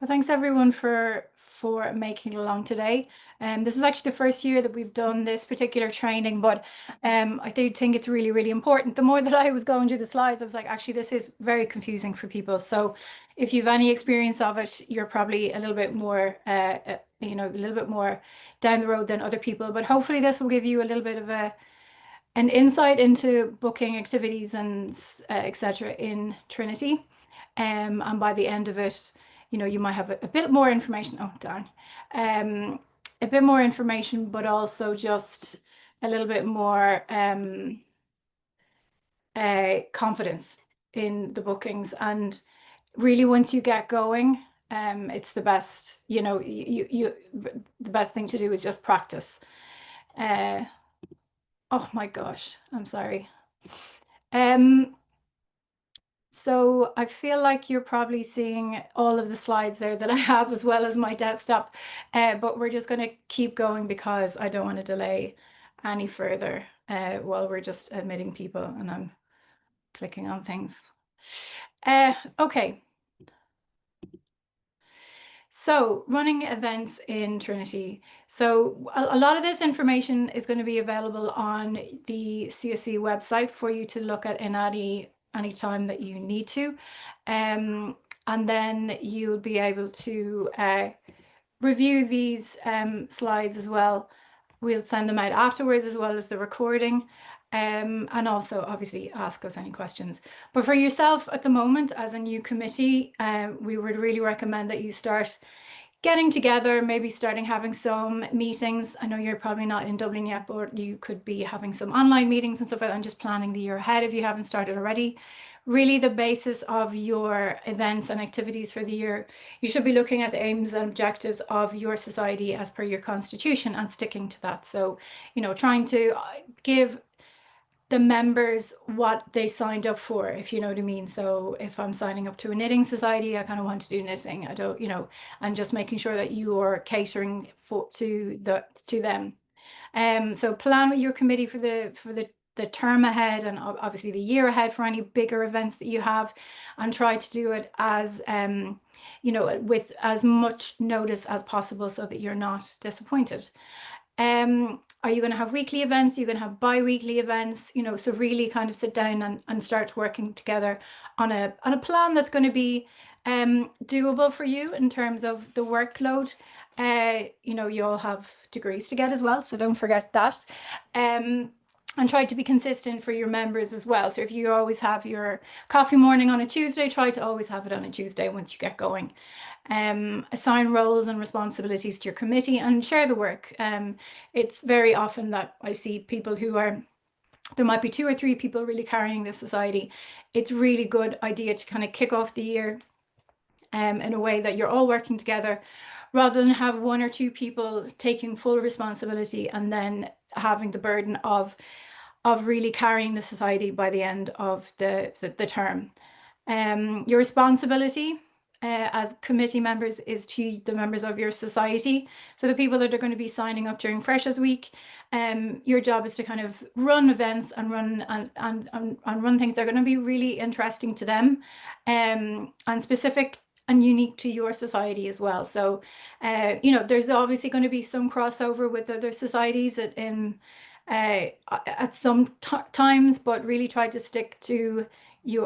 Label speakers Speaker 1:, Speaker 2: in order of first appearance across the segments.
Speaker 1: Well, thanks everyone for making it along today. This is actually the first year that we've done this particular training, but I do think it's really, really important. The more that I was going through the slides, I was like, actually, this is very confusing for people. So if you've any experience of it, you're probably a little bit more, a little bit more down the road than other people. But hopefully this will give you a little bit of an insight into booking activities and etc. in Trinity. And by the end of it, you might have a bit more information. Oh, darn. A bit more information, but also just a little bit more confidence in the bookings. And really, once you get going, it's the best, the best thing to do is just practice. Uh, oh my gosh, I'm sorry. Um, So I feel like you're probably seeing all of the slides there that I have as well as my desktop, but we're just going to keep going because I don't want to delay any further while we're just admitting people and I'm clicking on things. Okay. So running events in Trinity. So a lot of this information is going to be available on the CSC website for you to look at in any time that you need to. And then you'll be able to review these slides as well. We'll send them out afterwards as well as the recording. And also obviously ask us any questions. But for yourself at the moment, as a new committee, we would really recommend that you start getting together, maybe starting having some meetings. I know you're probably not in Dublin yet, but you could be having some online meetings and stuff like that, and just planning the year ahead if you haven't started already. Really the basis of your events and activities for the year. You should be looking at the aims and objectives of your society as per your constitution and sticking to that. So, trying to give the members what they signed up for, if you know what I mean. So if I'm signing up to a knitting society, I kind of want to do knitting. I don't, I'm just making sure that you are catering to them. So plan with your committee for the term ahead and obviously the year ahead for any bigger events that you have, and try to do it as with as much notice as possible so that you're not disappointed. Are you going to have weekly events? Are you going to have bi-weekly events? So really kind of sit down and start working together on a plan that's going to be doable for you in terms of the workload. You all have degrees to get as well, so don't forget that. And try to be consistent for your members as well. So if you always have your coffee morning on a Tuesday, try to always have it on a Tuesday once you get going. Assign roles and responsibilities to your committee and share the work. It's very often that I see people there might be 2 or 3 people really carrying the society. It's really good idea to kind of kick off the year in a way that you're all working together, rather than have 1 or 2 people taking full responsibility and then having the burden of really carrying the society by the end of the term. Your responsibility as committee members is to the members of your society. So the people that are going to be signing up during Freshers Week, your job is to kind of run events and run things that are going to be really interesting to them, and specific and unique to your society as well. So, there's obviously going to be some crossover with other societies at some times, but really try to stick to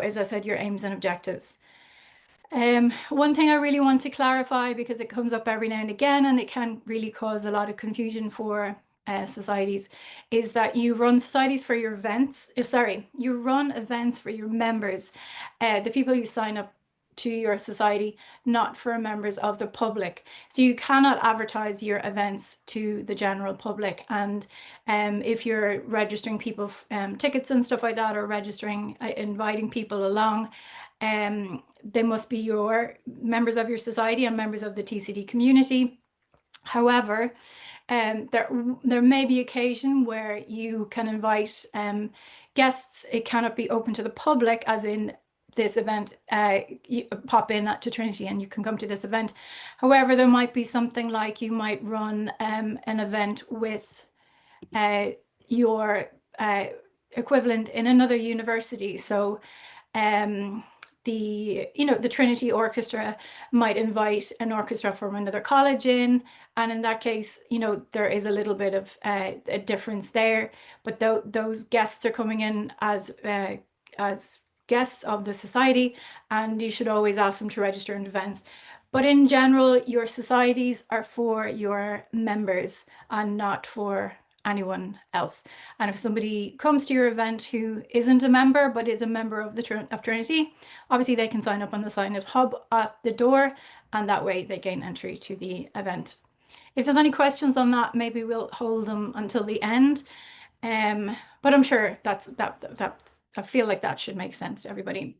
Speaker 1: as I said, your aims and objectives. One thing I really want to clarify, because it comes up every now and again, and it can really cause a lot of confusion for societies, is that you run societies for your events. You run events for your members, the people who sign up to your society, not for members of the public. So you cannot advertise your events to the general public. And if you're registering people tickets and stuff like that, or registering, inviting people along, they must be your members of your society and members of the TCD community. However, there may be occasion where you can invite guests. It cannot be open to the public, as in this event, you pop in to Trinity and you can come to this event. However, there might be something like you might run an event with your equivalent in another university. So the Trinity Orchestra might invite an orchestra from another college in, and in that case, there is a little bit of a difference there. But those guests are coming in as guests of the society, and you should always ask them to register in advance. But in general, your societies are for your members and not for anyone else. And if somebody comes to your event who isn't a member but is a member of Trinity, obviously they can sign up on the Sign It Hub at the door, and that way they gain entry to the event. If there's any questions on that, maybe we'll hold them until the end. But I'm sure I feel like that should make sense to everybody.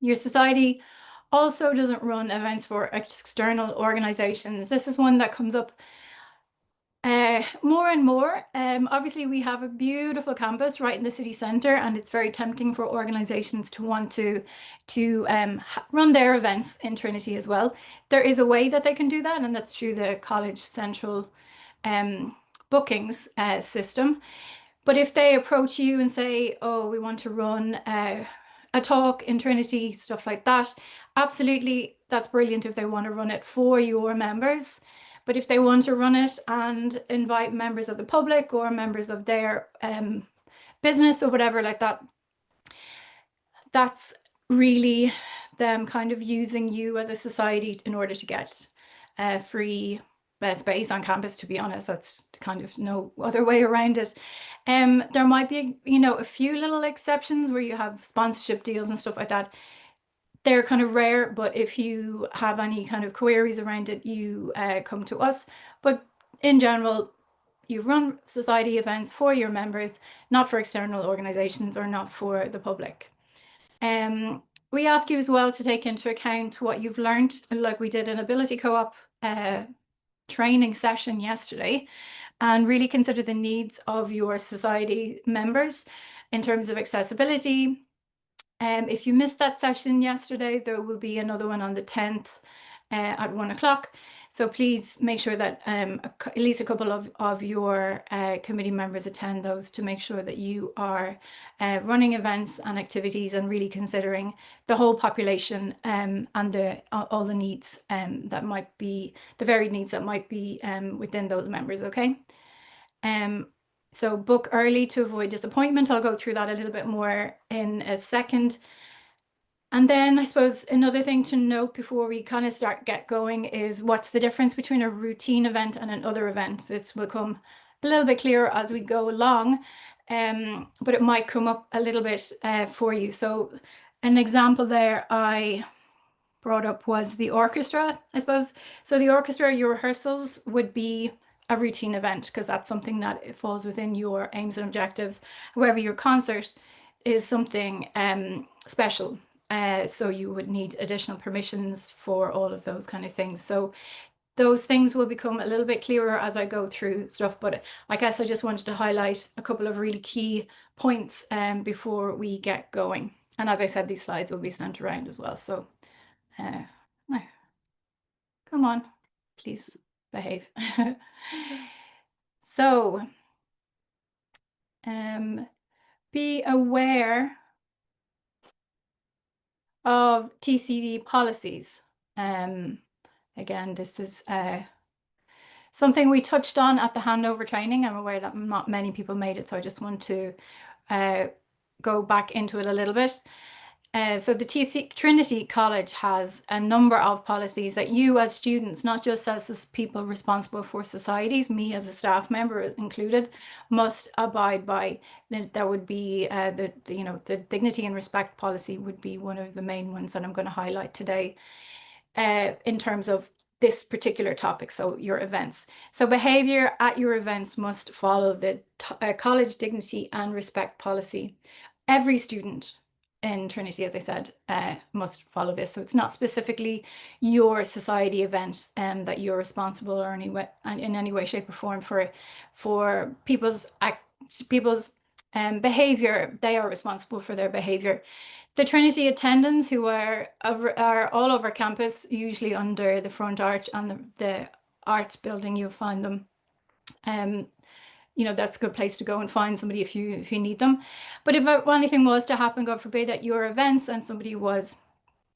Speaker 1: Your society also doesn't run events for external organizations. This is one that comes up more and more. Obviously, we have a beautiful campus right in the city centre, and it's very tempting for organisations to want to run their events in Trinity as well. There is a way that they can do that, and that's through the College Central bookings system. But if they approach you and say, oh, we want to run a talk in Trinity, stuff like that, absolutely, that's brilliant if they want to run it for your members. But if they want to run it and invite members of the public or members of their business or whatever like that, that's really them kind of using you as a society in order to get free space on campus. To be honest, that's kind of no other way around it. There might be, a few little exceptions where you have sponsorship deals and stuff like that. They're kind of rare, but if you have any kind of queries around it, you come to us. But in general, you run society events for your members, not for external organizations or not for the public. We ask you as well to take into account what you've learned, like we did an ability co-op training session yesterday, and really consider the needs of your society members in terms of accessibility. If you missed that session yesterday, there will be another one on the 10th at 1 o'clock. So please make sure that at least a couple of your committee members attend those to make sure that you are running events and activities and really considering the whole population and all the needs that might be, the varied needs that might be within those members, okay? So book early to avoid disappointment. I'll go through that a little bit more in a second. And then I suppose another thing to note before we kind of get going is what's the difference between a routine event and an other event. It's become a little bit clearer as we go along, but it might come up a little bit for you. So an example there I brought up was the orchestra, I suppose. So the orchestra, your rehearsals would be a routine event because that's something that falls within your aims and objectives. However, your concert is something special. So you would need additional permissions for all of those kind of things. So those things will become a little bit clearer as I go through stuff. But I guess I just wanted to highlight a couple of really key points before we get going. And as I said, these slides will be sent around as well. So come on, please behave. So be aware of TCD policies. Again, this is something we touched on at the handover training. I'm aware that not many people made it, so I just want to go back into it a little bit. So the Trinity College has a number of policies that you as students, not just as people responsible for societies, me as a staff member included, must abide by. There would be the dignity and respect policy would be one of the main ones that I'm going to highlight today in terms of this particular topic, so your events. So behavior at your events must follow the college dignity and respect policy. Every student in Trinity, as I said, must follow this. So it's not specifically your society event that you're responsible or in any way, shape or form for people's behavior. They are responsible for their behavior. The Trinity attendants who are all over campus, usually under the front arch and the arts building, you'll find them. That's a good place to go and find somebody if you need them. But if anything was to happen, God forbid, at your events and somebody was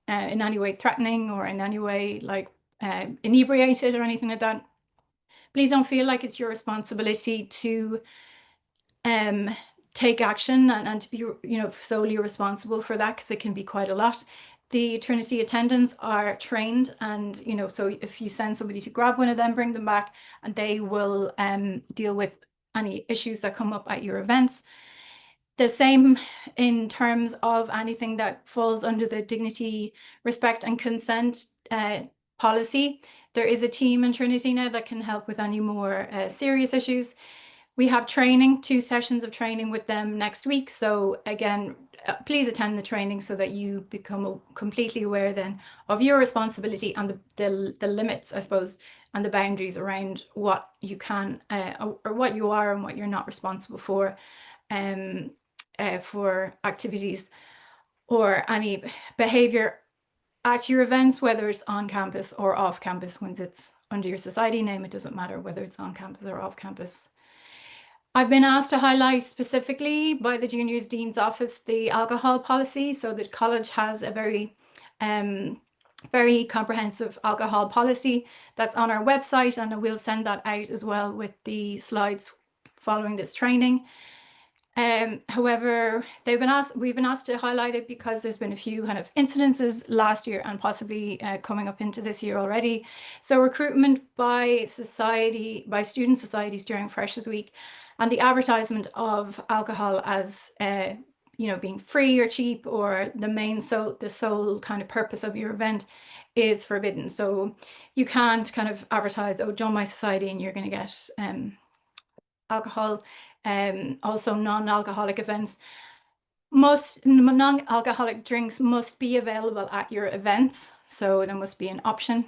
Speaker 1: in any way threatening or in any way like inebriated or anything like that, please don't feel like it's your responsibility to take action and to be, solely responsible for that, because it can be quite a lot. The Trinity attendants are trained, and so if you send somebody to grab one of them, bring them back, and they will deal with any issues that come up at your events. The same in terms of anything that falls under the dignity, respect, and consent policy. There is a team in Trinity now that can help with any more serious issues. We have training, 2 sessions of training with them next week. So again, please attend the training so that you become completely aware then of your responsibility and the limits, I suppose, and the boundaries around what you can or what you are and what you're not responsible for activities or any behavior at your events, whether it's on campus or off campus. Once it's under your society name, it doesn't matter whether it's on campus or off campus. I've been asked to highlight specifically by the Juniors Dean's Office the alcohol policy. So the college has a very comprehensive alcohol policy that's on our website, and we'll send that out as well with the slides following this training. However, we've been asked to highlight it because there's been a few kind of incidences last year and possibly coming up into this year already. So recruitment by student societies during Freshers Week, and the advertisement of alcohol as being free or cheap, or the sole kind of purpose of your event, is forbidden. So you can't kind of advertise, oh, join my society and you're going to get alcohol. Also non-alcoholic events. Most non-alcoholic drinks must be available at your events, so there must be an option.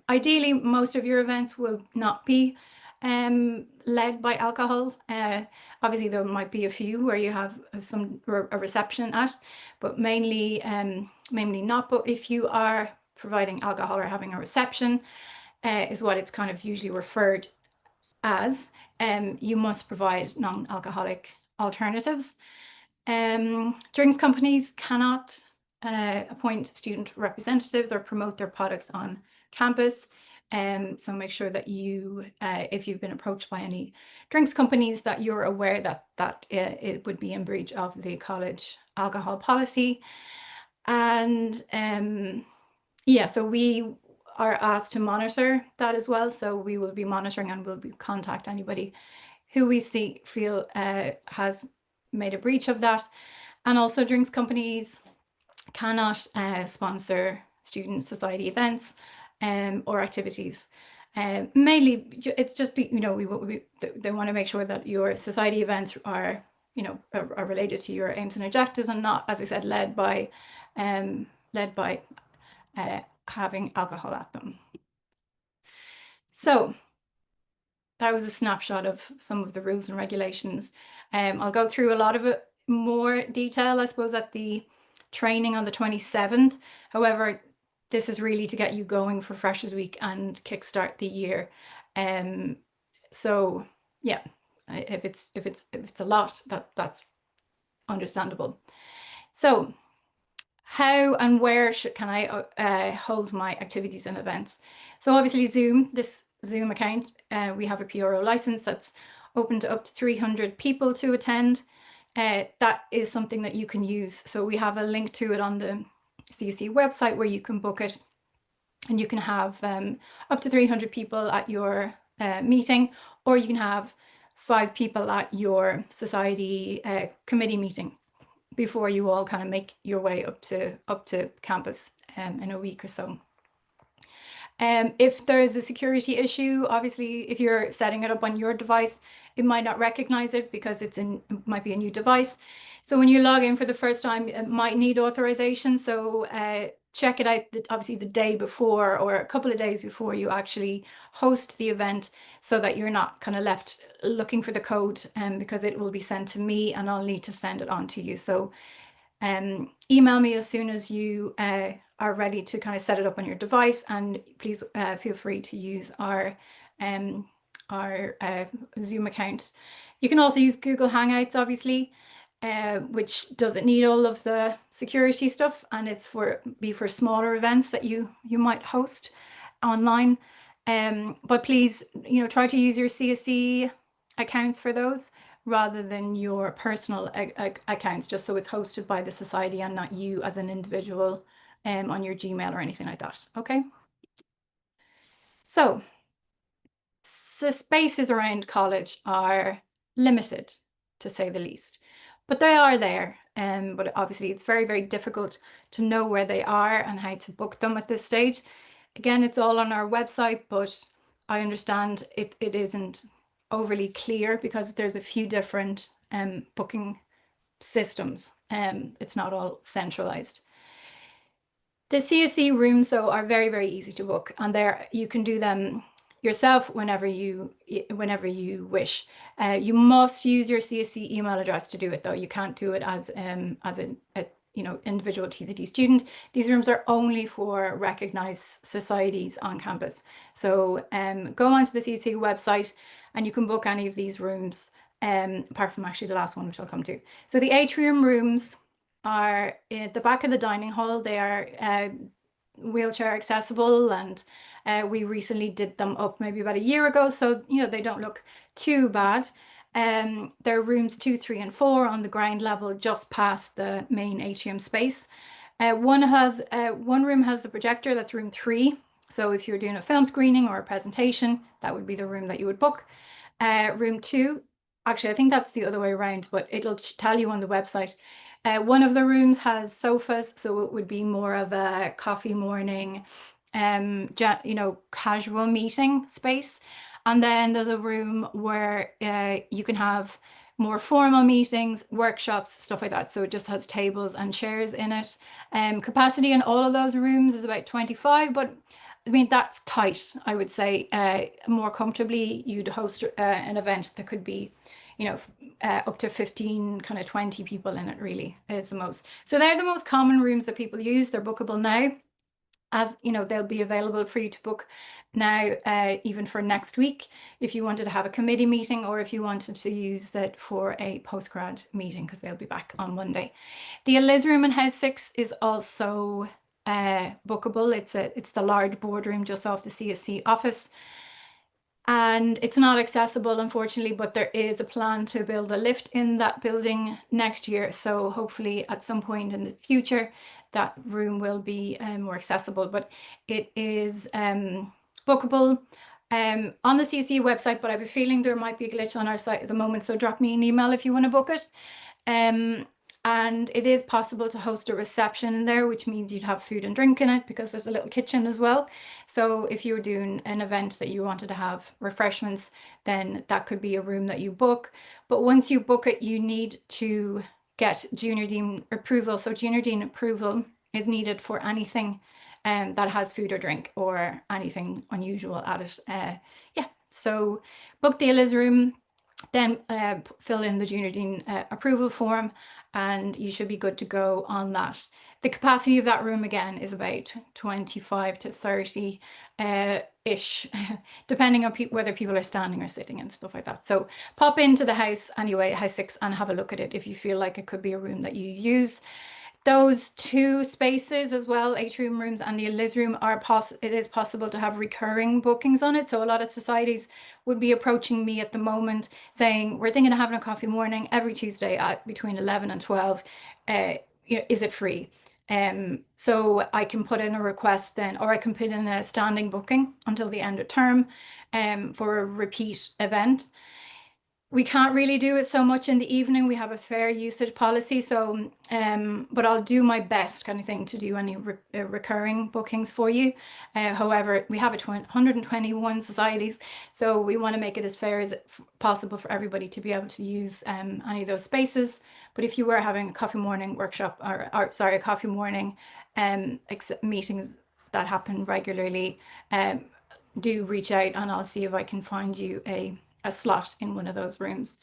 Speaker 1: Ideally, most of your events will not be led by alcohol. Obviously, there might be a few where you have a reception at, but mainly not. But if you are providing alcohol or having a reception, is what it's kind of usually referred as, you must provide non-alcoholic alternatives. Drinks companies cannot appoint student representatives or promote their products on campus. So make sure that if you've been approached by any drinks companies, that you're aware that it would be in breach of the college alcohol policy. And so we are asked to monitor that as well. So we will be monitoring, and we'll contact anybody who we feel has made a breach of that. And also, drinks companies cannot sponsor student society events or activities. Mainly, it's just they want to make sure that your society events are related to your aims and objectives, and not, as I said, led by having alcohol at them. So that was a snapshot of some of the rules and regulations. I'll go through a lot of it more detail, I suppose, at the training on the 27th. However, this is really to get you going for Freshers Week and kickstart the year. So yeah, if it's a lot, that's understandable. So how and where can I hold my activities and events? So obviously this Zoom account, we have a PRO license that's open to up to 300 people to attend. That is something that you can use. So we have a link to it on the CSC website where you can book it, and you can have up to 300 people at your meeting, or you can have 5 people at your society committee meeting before you all kind of make your way up to campus in a week or so. If there is a security issue, obviously, if you're setting it up on your device, it might not recognize it because it might be a new device. So when you log in for the first time, it might need authorization. So check it out, obviously, the day before or a couple of days before you actually host the event, so that you're not kind of left looking for the code, because it will be sent to me and I'll need to send it on to you. So email me as soon as you are ready to kind of set it up on your device, and please feel free to use our Zoom account. You can also use Google Hangouts, obviously. which doesn't need all of the security stuff, and it's for smaller events that you might host online. But please, try to use your CSC accounts for those rather than your personal accounts, just so it's hosted by the society and not you as an individual on your Gmail or anything like that. Okay. So the spaces around college are limited, to say the least, but they are there. But obviously it's very, very difficult to know where they are and how to book them at this stage. Again, it's all on our website, but I understand it isn't overly clear because there's a few different booking systems. It's not all centralized. The CSC rooms, though, are very, very easy to book, and you can do them yourself whenever you wish. You must use your CSC email address to do it, though. You can't do it as a individual TCT student. These rooms are only for recognized societies on campus. So go onto the CSC website and you can book any of these rooms, apart from actually the last one, which I'll come to. So the atrium rooms are at the back of the dining hall. They are wheelchair accessible, and we recently did them up maybe about a year ago, so they don't look too bad. They're rooms 2, 3, and 4 on the ground level, just past the main atrium space. One room has a projector. That's room 3. So if you're doing a film screening or a presentation, that would be the room that you would book. Room 2, actually, I think that's the other way around, but it'll tell you on the website. One of the rooms has sofas, so it would be more of a coffee morning, casual meeting space. And then there's a room where you can have more formal meetings, workshops, stuff like that. So it just has tables and chairs in it. Capacity in all of those rooms is about 25, but I mean, that's tight, I would say. More comfortably, you'd host an event that could be up to 15, kind of 20 people in it, really is the most. So they're the most common rooms that people use. They're bookable now. As they'll be available for you to book now, even for next week, if you wanted to have a committee meeting or if you wanted to use it for a postgrad meeting, because they'll be back on Monday. The Eliz room in House 6 is also bookable. It's the large boardroom just off the CSC office. And it's not accessible, unfortunately, but there is a plan to build a lift in that building next year. So hopefully at some point in the future, that room will be more accessible, but it is bookable on the CSC website, but I have a feeling there might be a glitch on our site at the moment. So drop me an email if you want to book it. And it is possible to host a reception in there, which means you'd have food and drink in it because there's a little kitchen as well. So if you were doing an event that you wanted to have refreshments, then that could be a room that you book. But once you book it, you need to get Junior Dean approval. So Junior Dean approval is needed for anything that has food or drink or anything unusual at it. So book the Eliz room, then fill in the Junior Dean approval form, and you should be good to go on that. The capacity of that room, again, is about 25 to 30 ish, depending on whether people are standing or sitting and stuff like that. So pop into the house anyway, House 6, and have a look at it if you feel like it could be a room that you use. Those two spaces as well, atrium rooms and the Eliz room, it is possible to have recurring bookings on it. So a lot of societies would be approaching me at the moment saying, we're thinking of having a coffee morning every Tuesday at between 11 and 12. Is it free? So I can put in a request then, or I can put in a standing booking until the end of term for a repeat event. We can't really do it so much in the evening. We have a fair usage policy. So, but I'll do my best kind of thing to do any recurring bookings for you. However, we have 121 societies. So we want to make it as fair as possible for everybody to be able to use any of those spaces. But if you were having a coffee morning workshop or sorry, a coffee morning meetings that happen regularly, do reach out and I'll see if I can find you a slot in one of those rooms.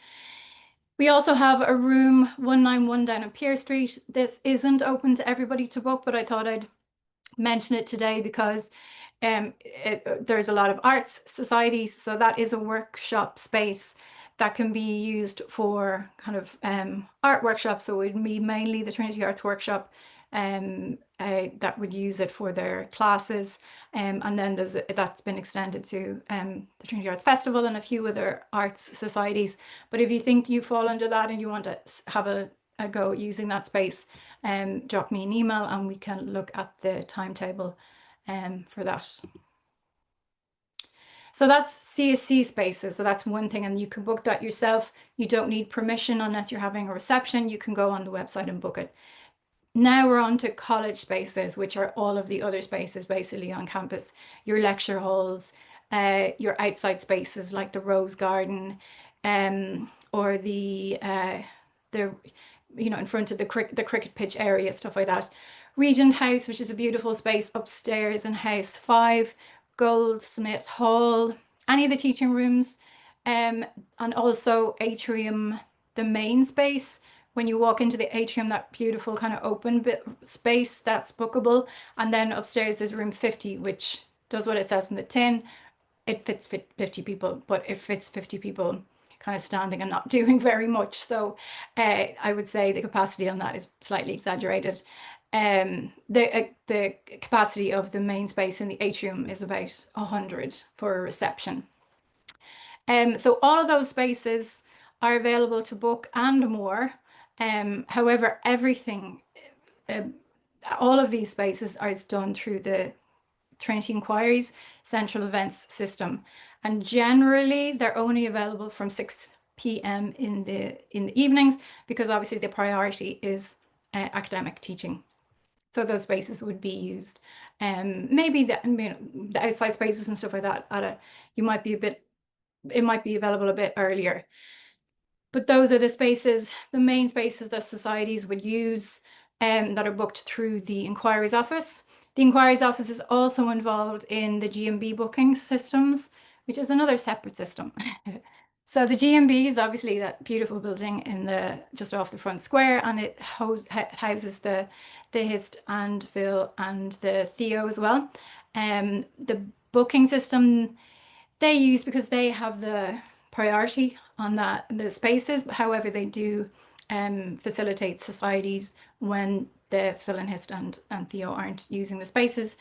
Speaker 1: We also have a room 191 down on Pier Street. This isn't open to everybody to book, but I thought I'd mention it today because there's a lot of arts societies. So that is a workshop space that can be used for kind of art workshops. So it would be mainly the Trinity Arts Workshop that would use it for their classes. And then that's been extended to the Trinity Arts Festival and a few other arts societies. But if you think you fall under that and you want to have a go at using that space, drop me an email and we can look at the timetable for that. So that's CSC spaces. So that's one thing, and you can book that yourself. You don't need permission unless you're having a reception. You can go on the website and book it. Now we're on to college spaces, which are all of the other spaces basically on campus. Your lecture halls, your outside spaces like the Rose Garden, or the in front of the cricket pitch area, stuff like that. Regent House, which is a beautiful space upstairs in House 5, Goldsmith Hall, any of the teaching rooms, and also Atrium, the main space. When you walk into the atrium, that beautiful kind of open bit space, that's bookable. And then upstairs there's room 50, which does what it says in the tin. It fits 50 people, but it fits 50 people kind of standing and not doing very much. So I would say the capacity on that is slightly exaggerated. The capacity of the main space in the atrium is about 100 for a reception. So all of those spaces are available to book and more. However, everything, all of these spaces are done through the Trinity Inquiries central events system, and generally they're only available from 6 p.m. in the evenings, because obviously the priority is academic teaching. So those spaces would be used. Maybe the outside spaces and stuff like that, you might be it might be available a bit earlier. But those are the spaces, the main spaces that societies would use that are booked through the Inquiries Office. The Inquiries Office is also involved in the GMB booking systems, which is another separate system. So the GMB is obviously that beautiful building in just off the front square, and it houses the HIST and Phil and the Theo as well. The booking system they use because they have the priority on the spaces. However, they do facilitate societies when the Phil and Hist and Theo aren't using the spaces.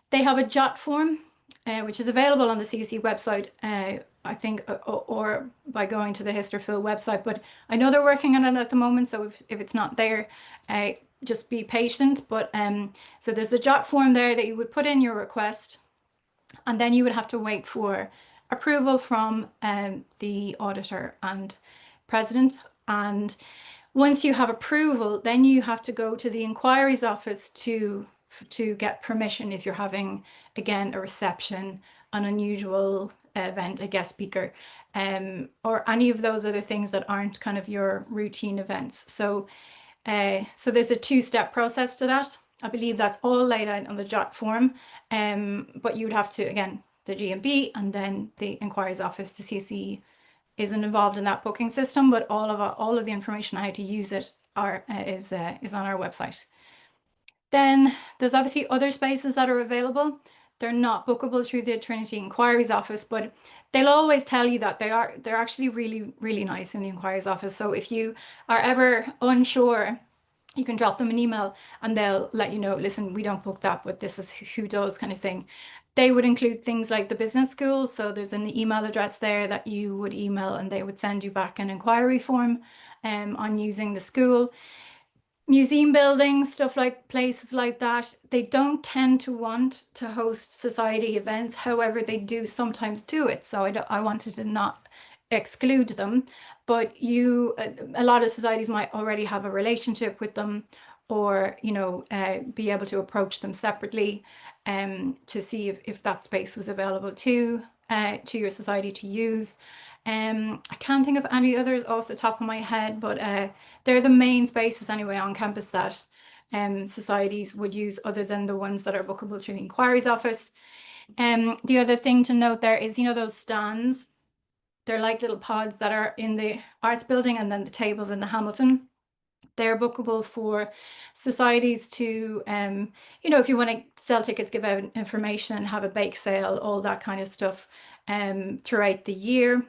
Speaker 1: They have a jot form, which is available on the CSC website, I think, or by going to the Hist or Phil website. But I know they're working on it at the moment, so if it's not there, just be patient. But so there's a jot form there that you would put in your request, and then you would have to wait for approval from the auditor and president. And once you have approval, then you have to go to the Inquiries Office to get permission if you're having, again, a reception, an unusual event, a guest speaker, or any of those other things that aren't kind of your routine events. So there's a two-step process to that. I believe that's all laid out on the jot form, but you would have to, again, the GMB and then the Inquiries Office, the CSC isn't involved in that booking system, but all of the information on how to use it is on our website. Then there's obviously other spaces that are available. They're not bookable through the Trinity Inquiries Office, but they'll always tell you that they're actually really, really nice in the Inquiries Office. So if you are ever unsure, you can drop them an email and they'll let you know, listen, we don't book that, but this is who does, kind of thing. They would include things like the business school. So there's an email address there that you would email and they would send you back an inquiry form on using the school. Museum buildings, stuff like places like that, they don't tend to want to host society events. However, they do sometimes do it. So I wanted to not exclude them, but a lot of societies might already have a relationship with them, or be able to approach them separately to see if that space was available to your society to use. I can't think of any others off the top of my head, but they're the main spaces anyway on campus that societies would use, other than the ones that are bookable through the Inquiries Office. The other thing to note there is, those stands, they're like little pods that are in the arts building, and then the tables in the Hamilton. They're bookable for societies to, if you want to sell tickets, give out information, have a bake sale, all that kind of stuff throughout the year.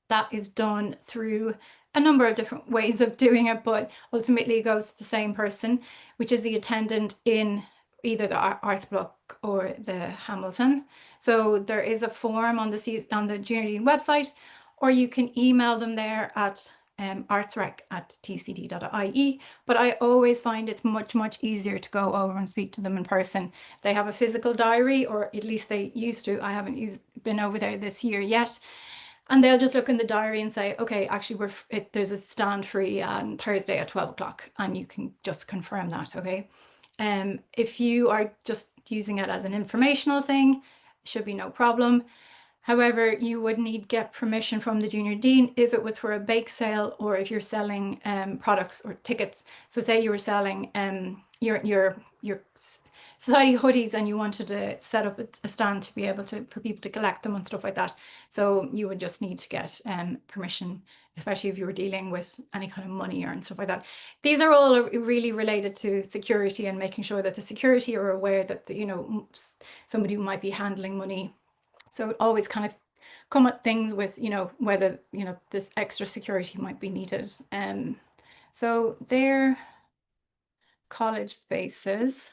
Speaker 1: that is done through a number of different ways of doing it, but ultimately it goes to the same person, which is the attendant in either the Arts Block or the Hamilton. So there is a form on the Junior Dean website, or you can email them there at artsrec@tcd.ie. But I always find it's much, much easier to go over and speak to them in person. They have a physical diary, or at least they used to. I haven't been over there this year yet. And they'll just look in the diary and say, okay, actually, there's a stand free on Thursday at 12 o'clock, and you can just confirm that, okay? If you are just using it as an informational thing, should be no problem. However, you would need to get permission from the junior dean if it was for a bake sale, or if you're selling products or tickets. So say you were selling your society hoodies and you wanted to set up a stand to be able for people to collect them and stuff like that. So you would just need to get permission, especially if you were dealing with any kind of money and stuff like that. These are all really related to security and making sure that the security are aware that somebody might be handling money. So always kind of come at things with, whether, this extra security might be needed. So they're college spaces.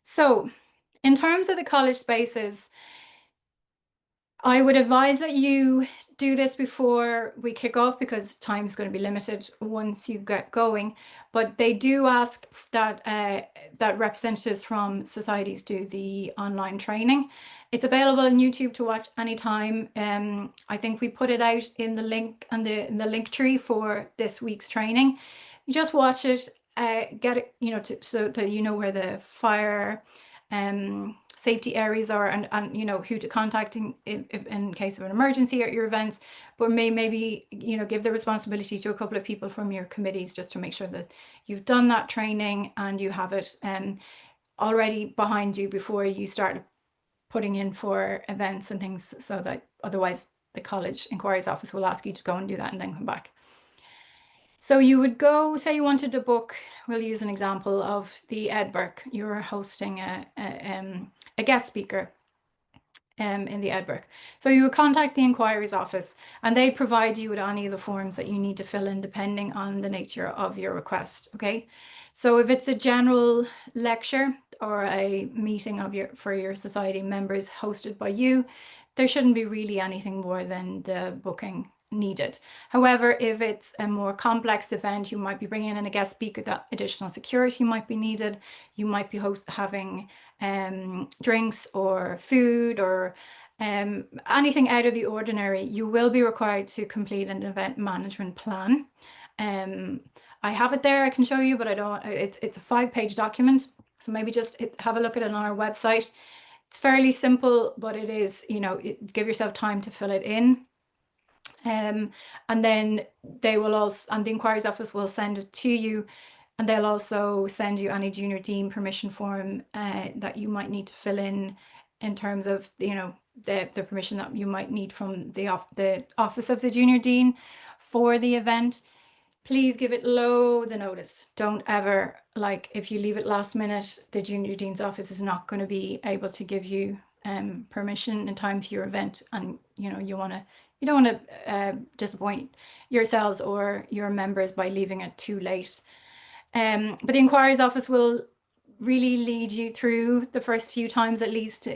Speaker 1: So in terms of the college spaces, I would advise that you do this before we kick off, because time is going to be limited once you get going. But they do ask that that representatives from societies do the online training. It's available on YouTube to watch anytime. I think we put it out in the link and in the link tree for this week's training. You just watch it, get it, so that you know where the fire safety areas are, and who to contact in case of an emergency at your events, but maybe give the responsibility to a couple of people from your committees, just to make sure that you've done that training and you have it already behind you before you start putting in for events and things, so that otherwise the college inquiries office will ask you to go and do that and then come back. So you would go, say you wanted to book, we'll use an example of the Edinburgh. You're hosting a guest speaker in the Edinburgh. So you would contact the inquiries office, and they provide you with any of the forms that you need to fill in depending on the nature of your request, okay? So if it's a general lecture or a meeting for your society members hosted by you, there shouldn't be really anything more than the booking needed. However, if it's a more complex event, you might be bringing in a guest speaker, that additional security might be needed. You might be having drinks or food or anything out of the ordinary. You will be required to complete an event management plan. I have it there, I can show you, but I don't. It's a 5-page document, so maybe just have a look at it on our website. It's fairly simple, but it is, give yourself time to fill it in. And then they will also, and the inquiries office will send it to you, and they'll also send you any junior dean permission form that you might need to fill in terms of the permission that you might need from the office of the junior dean for the event. Please give it loads of notice. Don't ever, if you leave it last minute, the junior dean's office is not going to be able to give you permission in time for your event, and you don't want to disappoint yourselves or your members by leaving it too late. But the inquiries office will really lead you through the first few times, at least,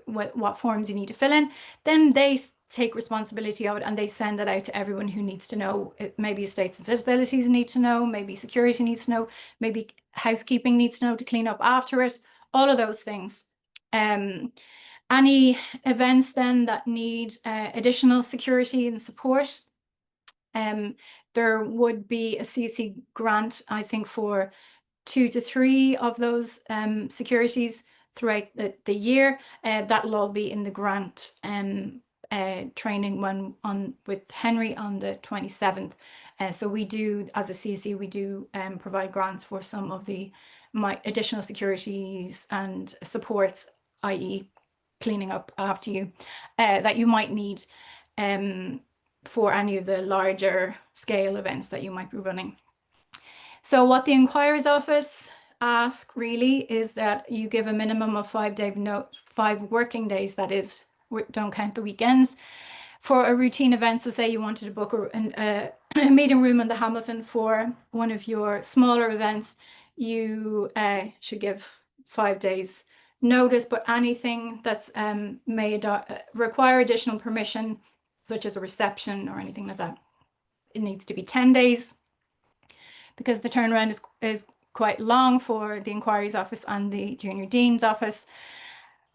Speaker 1: what forms you need to fill in. Then they take responsibility of it, and they send it out to everyone who needs to know. Maybe estates and facilities need to know, maybe security needs to know, maybe housekeeping needs to know to clean up after it, all of those things. Any events then that need additional security and support, there would be a CSC grant, I think, for 2 to 3 of those securities throughout the year. That'll all be in the grant training with Henry on the 27th. So we do, as a CSC, we do provide grants for some of the additional securities and supports, i.e. cleaning up after you, that you might need for any of the larger scale events that you might be running. So what the inquiries office asks really is that you give a minimum of 5 working days, that is, don't count the weekends, for a routine event, so say you wanted to book a meeting room in the Hamilton for one of your smaller events, you should give 5 days notice. But anything that's may require additional permission, such as a reception or anything like that, it needs to be 10 days, because the turnaround is quite long for the inquiries office and the junior dean's office.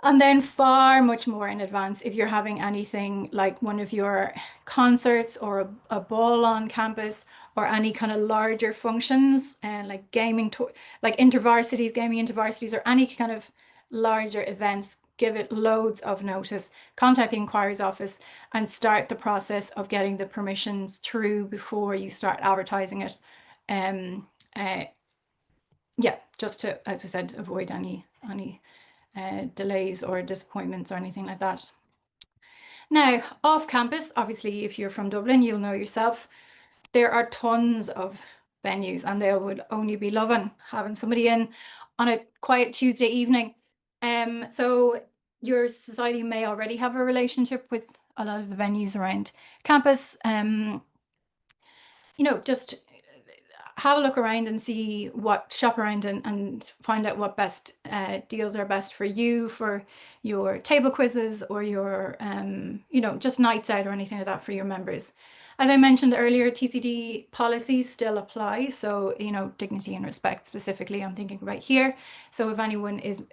Speaker 1: And then far much more in advance if you're having anything like one of your concerts or a ball on campus, or any kind of larger functions, and like gaming, like intervarsities, gaming intervarsities, or any kind of larger events. Give it loads of notice, contact the inquiries office, and start the process of getting the permissions through before you start advertising it. Yeah, just to, as I said, avoid any delays or disappointments or anything like that. Now, off campus, obviously, if you're from Dublin, you'll know yourself, there are tons of venues, and they would only be loving having somebody in on a quiet Tuesday evening. So your society may already have a relationship with a lot of the venues around campus. Just have a look around and see what, shop around and find out what best deals are best for you, for your table quizzes or your, just nights out or anything like that for your members. As I mentioned earlier, TCD policies still apply. So, dignity and respect specifically, I'm thinking about here. So if anyone is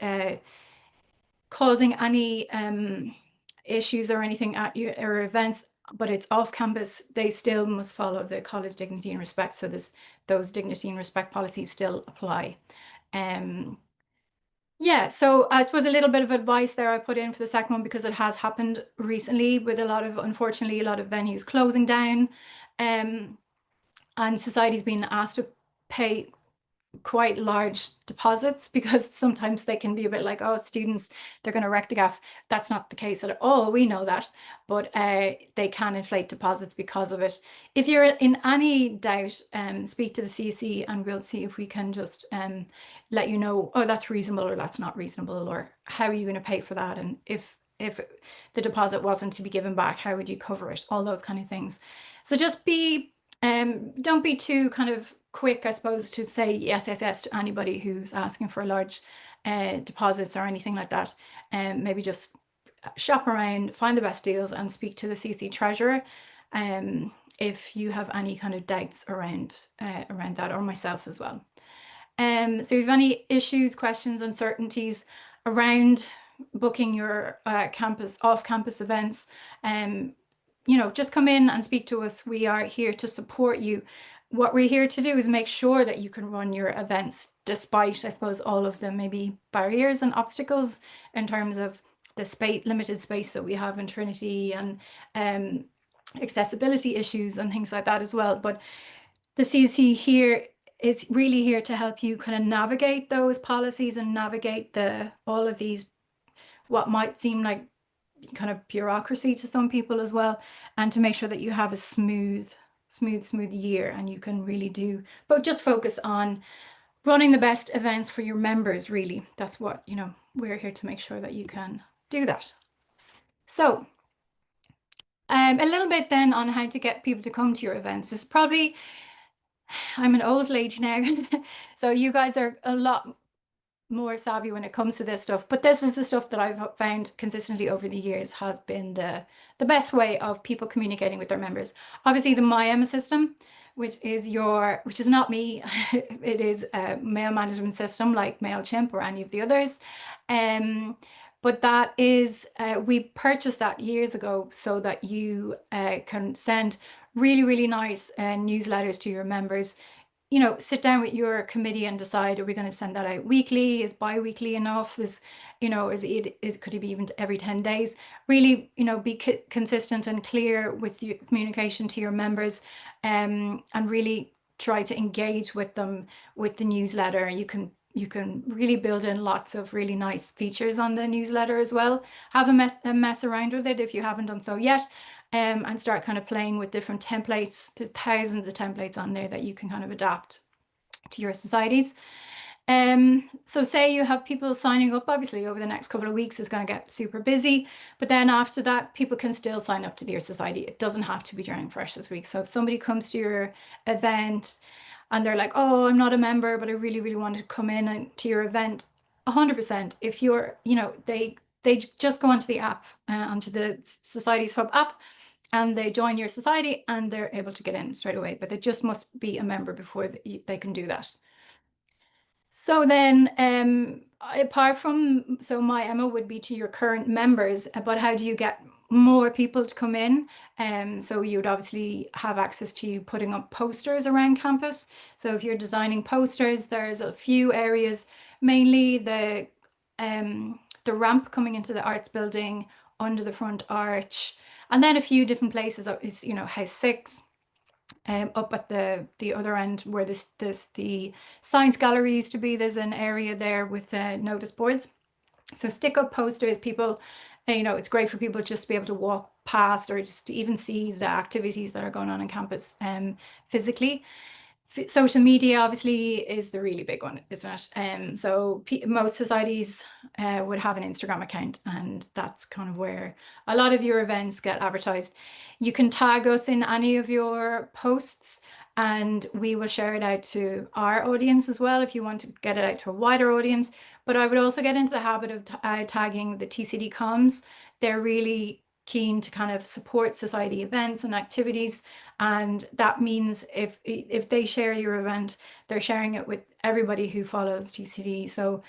Speaker 1: causing any issues or anything at your events, but it's off campus, they still must follow the college dignity and respect. So those dignity and respect policies still apply. Yeah, so I suppose a little bit of advice there I put in for the second one, because it has happened recently with unfortunately, a lot of venues closing down, and society's been asked to pay quite large deposits, because sometimes they can be a bit like, oh, students, they're going to wreck the gaff. That's not the case at all. We know that, but they can inflate deposits because of it. If you're in any doubt, speak to the CSC, and we'll see if we can just let you know, oh, that's reasonable or that's not reasonable, or how are you going to pay for that, and if the deposit wasn't to be given back, how would you cover it? All those kind of things. So just don't be too kind of quick, I suppose, to say yes to anybody who's asking for large deposits or anything like that. Maybe just shop around, find the best deals, and speak to the CC treasurer if you have any kind of doubts around that, or myself as well. So if you have any issues, questions, uncertainties around booking your off-campus events, just come in and speak to us. We are here to support you. What we're here to do is make sure that you can run your events despite, I suppose, all of the maybe barriers and obstacles in terms of the limited space that we have in Trinity, and accessibility issues and things like that as well. But the CSC here is really here to help you kind of navigate those policies and navigate all of these, what might seem like kind of bureaucracy to some people as well, and to make sure that you have a smooth year, and you can really but just focus on running the best events for your members. Really, that's what we're here to make sure that you can do that. So a little bit then on how to get people to come to your events is probably, I'm an old lady now, so you guys are a lot more savvy when it comes to this stuff, but this is the stuff that I've found consistently over the years has been the best way of people communicating with their members. Obviously, the MyEMMA system, which is not me, it is a mail management system like MailChimp or any of the others. But that is, we purchased that years ago so that you can send really, really nice newsletters to your members. Sit down with your committee and decide, are we going to send that out weekly? Is bi-weekly enough? Could it be even every 10 days? Really, be consistent and clear with your communication to your members, and really try to engage with them with the newsletter. You can really build in lots of really nice features on the newsletter as well. Have a mess around with it if you haven't done so yet. And start kind of playing with different templates. There's thousands of templates on there that you can kind of adapt to your societies. So say you have people signing up, obviously over the next couple of weeks is going to get super busy, but then after that, people can still sign up to your society. It doesn't have to be during Freshers Week. So if somebody comes to your event and they're like, oh, I'm not a member, but I really, really wanted to come in and to your event, 100%. If you're, they just go onto the app, onto the Societies Hub app, and they join your society and they're able to get in straight away. But they just must be a member before they can do that. So then, apart from, so my Emma would be to your current members, but how do you get more people to come in? So you would obviously have access to putting up posters around campus. So if you're designing posters, there's a few areas, mainly the ramp coming into the arts building, under the front arch, and then a few different places. Is, House 6, up at the other end where this the science gallery used to be. There's an area there with notice boards. So stick up posters. People, it's great for people just to be able to walk past or just to even see the activities that are going on campus physically. Social media obviously is the really big one, isn't it? So most societies would have an Instagram account, and that's kind of where a lot of your events get advertised. You can tag us in any of your posts, and we will share it out to our audience as well if you want to get it out to a wider audience. But I would also get into the habit of tagging the TCD comms. They're really keen to kind of support society events and activities, and that means if they share your event, they're sharing it with everybody who follows TCD. So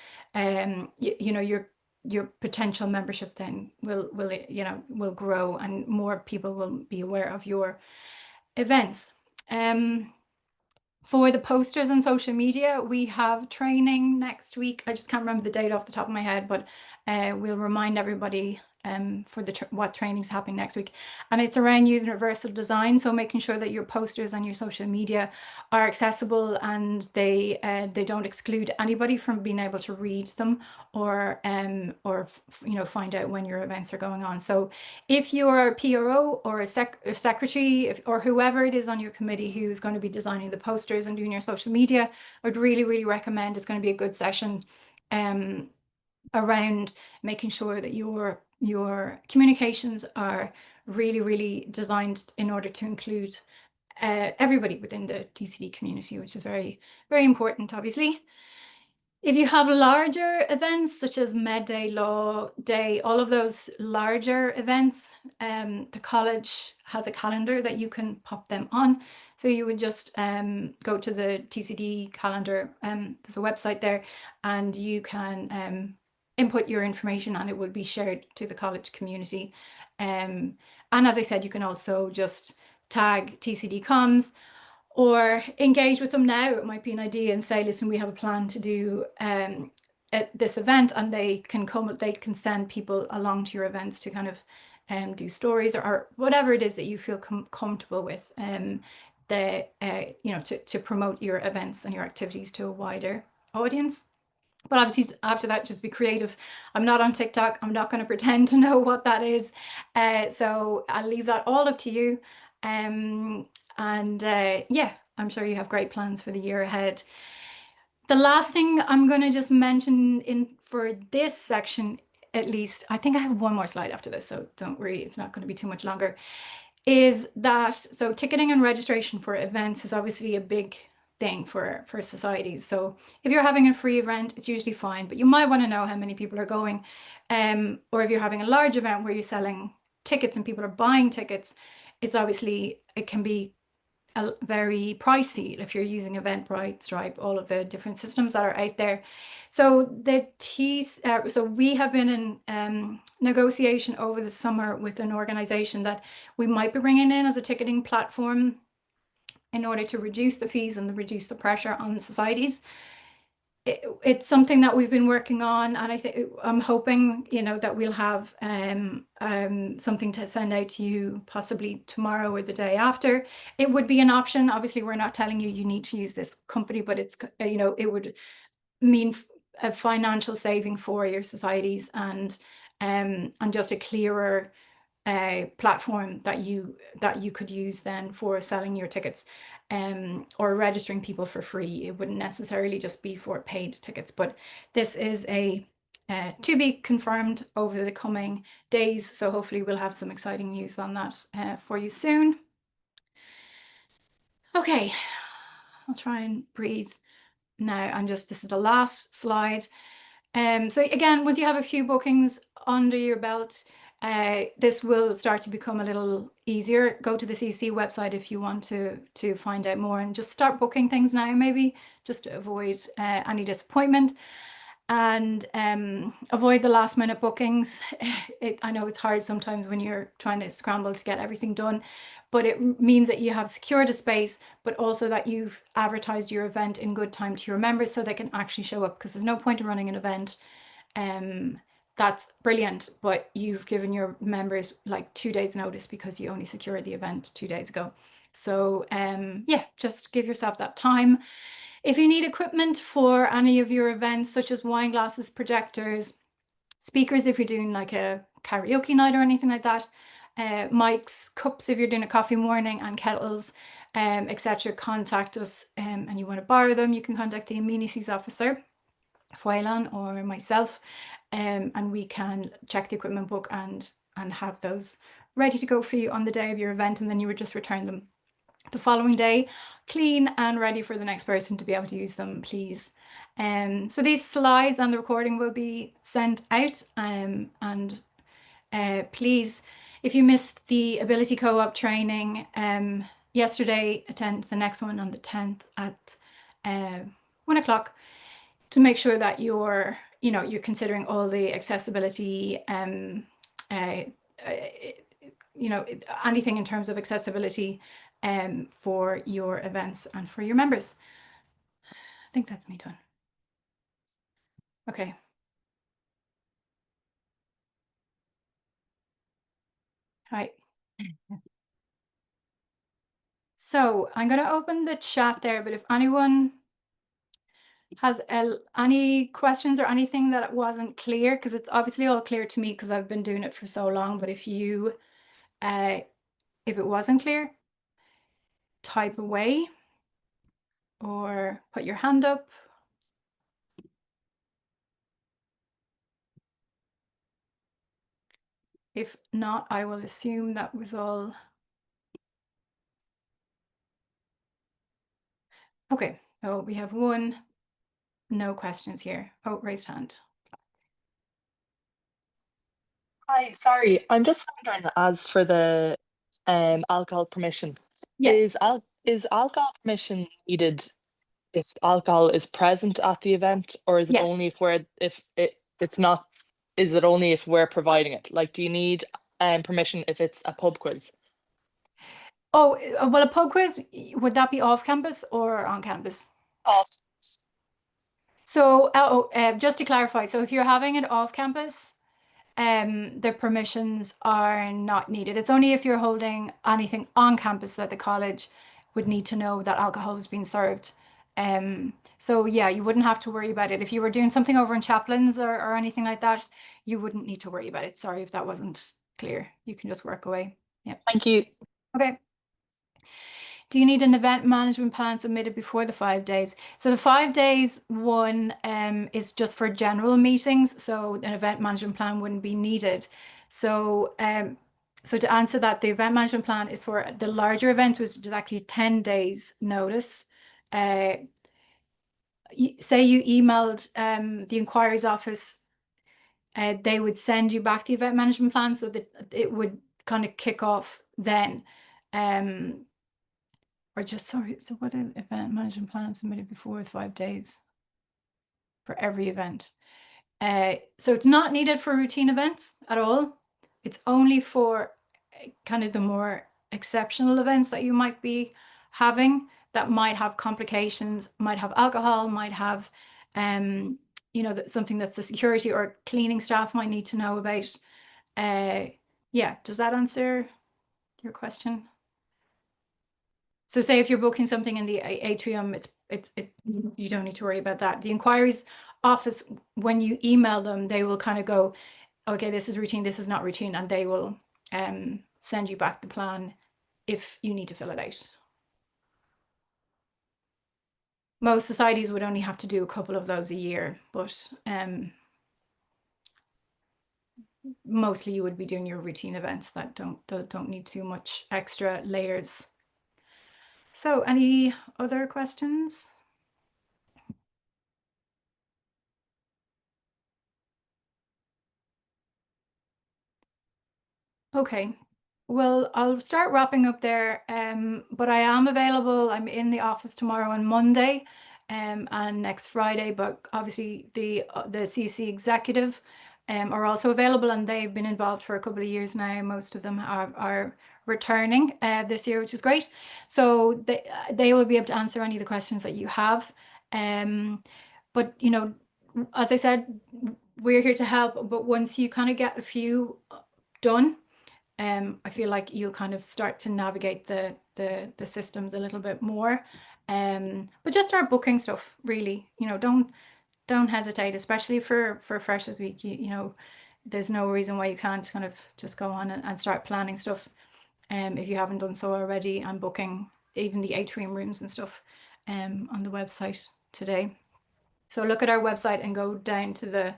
Speaker 1: your potential membership then will grow, and more people will be aware of your events. For the posters and social media, we have training next week. I just can't remember the date off the top of my head, but we'll remind everybody for what training's happening next week. And it's around universal design, so making sure that your posters and your social media are accessible, and they don't exclude anybody from being able to read them or find out when your events are going on. So if you're a PRO or a secretary, or whoever it is on your committee who's going to be designing the posters and doing your social media, I'd really, really recommend. It's going to be a good session around making sure that your communications are really, really designed in order to include everybody within the TCD community, which is very, very important, obviously. If you have larger events such as Med Day, Law Day, all of those larger events, the college has a calendar that you can pop them on. So you would just go to the TCD calendar. There's a website there, and you can input your information, and it will be shared to the college community. And as I said, you can also just tag TCD comms or engage with them now. It might be an idea and say, listen, we have a plan to do at this event, and they can send people along to your events to kind of do stories or whatever it is that you feel comfortable with, to promote your events and your activities to a wider audience. But obviously after that, just be creative. I'm not on TikTok. I'm not going to pretend to know what that is. So I'll leave that all up to you. Yeah, I'm sure you have great plans for the year ahead. The last thing I'm going to just mention for this section, at least, I think I have one more slide after this, so don't worry, it's not going to be too much longer, is that, so ticketing and registration for events is obviously a big thing for societies. So if you're having a free event, it's usually fine, but you might want to know how many people are going. Or if you're having a large event where you're selling tickets and people are buying tickets, it can be very pricey if you're using Eventbrite, Stripe, all of the different systems that are out there. So so we have been in negotiation over the summer with an organization that we might be bringing in as a ticketing platform in order to reduce the fees and reduce the pressure on societies. It's something that we've been working on, and I'm hoping that we'll have something to send out to you possibly tomorrow or the day after. It would be an option. Obviously, we're not telling you need to use this company, but it's it would mean a financial saving for your societies, and just a clearer platform that you could use then for selling your tickets, or registering people for free. It wouldn't necessarily just be for paid tickets, but this is to be confirmed over the coming days. So hopefully we'll have some exciting news on that for you soon. Okay, I'll try and breathe now. And this is the last slide. So again, once you have a few bookings under your belt, this will start to become a little easier. Go to the CSC website if you want to find out more, and just start booking things now, maybe just to avoid any disappointment, and avoid the last minute bookings. I know it's hard sometimes when you're trying to scramble to get everything done, but it means that you have secured a space, but also that you've advertised your event in good time to your members so they can actually show up, because there's no point in running an event that's brilliant, but you've given your members like 2 days notice because you only secured the event 2 days ago. So yeah, just give yourself that time. If you need equipment for any of your events, such as wine glasses, projectors, speakers if you're doing like a karaoke night or anything like that, mics, cups if you're doing a coffee morning, and kettles, etc., contact us. And you want to borrow them, you can contact the amenities officer, Fwylan, or myself, and we can check the equipment book and have those ready to go for you on the day of your event, and then you would just return them the following day, clean and ready for the next person to be able to use them, please. So these slides and the recording will be sent out, and please, if you missed the Ability Co-op training yesterday, attend the next one on the 10th at 1 o'clock, to make sure that you're considering all the accessibility, anything in terms of accessibility for your events and for your members. I think that's me done. Okay. Right. So I'm going to open the chat there, but if anyone has any questions or anything that wasn't clear, because it's obviously all clear to me because I've been doing it for so long, but if it wasn't clear, type away or put your hand up. If not, I will assume that was all. Okay, so we have no questions here. Oh, raised hand.
Speaker 2: Hi, sorry. I'm just wondering, as for the alcohol permission,
Speaker 1: Yeah.
Speaker 2: is alcohol permission needed if alcohol is present at the event, or is it
Speaker 1: Yes.
Speaker 2: only it's not, is it only if we're providing it? Like, do you need permission if it's a pub quiz?
Speaker 1: Oh, well, a pub quiz, would that be off campus or on campus?
Speaker 2: Oh,
Speaker 1: So, just to clarify, so if you're having it off campus, the permissions are not needed. It's only if you're holding anything on campus that the college would need to know that alcohol is being served. So yeah, you wouldn't have to worry about it. If you were doing something over in Chaplains or anything like that, you wouldn't need to worry about it. Sorry if that wasn't clear. You can just work away. Yeah.
Speaker 2: thank you.
Speaker 1: Okay. Do you need an event management plan submitted before the 5 days? So the 5 days one is just for general meetings, so an event management plan wouldn't be needed. So so to answer that, the event management plan is for the larger event, which is actually 10 days notice. Say you emailed the inquiries office, they would send you back the event management plan so that it would kind of kick off then. Or just, sorry, so what an event management plan submitted before 5 days for every event. So it's not needed for routine events at all. It's only for kind of the more exceptional events that you might be having that might have complications, might have alcohol, might have, something that's the security or cleaning staff might need to know about. Yeah, does that answer your question? So say if you're booking something in the atrium, you don't need to worry about that. The inquiries office, when you email them, they will kind of go, okay, this is routine, this is not routine, and they will send you back the plan if you need to fill it out. Most societies would only have to do a couple of those a year, but mostly you would be doing your routine events that don't need too much extra layers. So any other questions? Okay, well, I'll start wrapping up there, but I am available. I'm in the office tomorrow and Monday, and next Friday. But obviously, the CSC executive are also available, and they've been involved for a couple of years now. Most of them are returning this year, which is great. So they will be able to answer any of the questions that you have. But you know, as I said, we're here to help. But once you kind of get a few done, I feel like you'll kind of start to navigate the systems a little bit more. But just start booking stuff, really. You know, don't hesitate, especially for Freshers Week. You know, there's no reason why you can't kind of just go on and start planning stuff. If you haven't done so already, and booking even the atrium rooms and stuff on the website today. So look at our website and go down to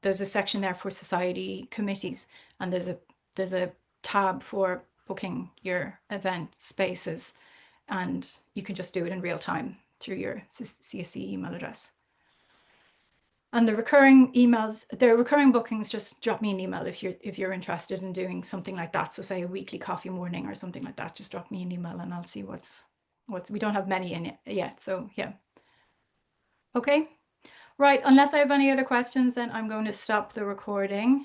Speaker 1: there's a section there for society committees, and there's a tab for booking your event spaces, and you can just do it in real time through your CSC email address. And the recurring bookings, just drop me an email if you're interested in doing something like that. So say a weekly coffee morning or something like that, just drop me an email and I'll see what's we don't have many in it yet. So yeah. Okay. Right, unless I have any other questions, then I'm going to stop the recording.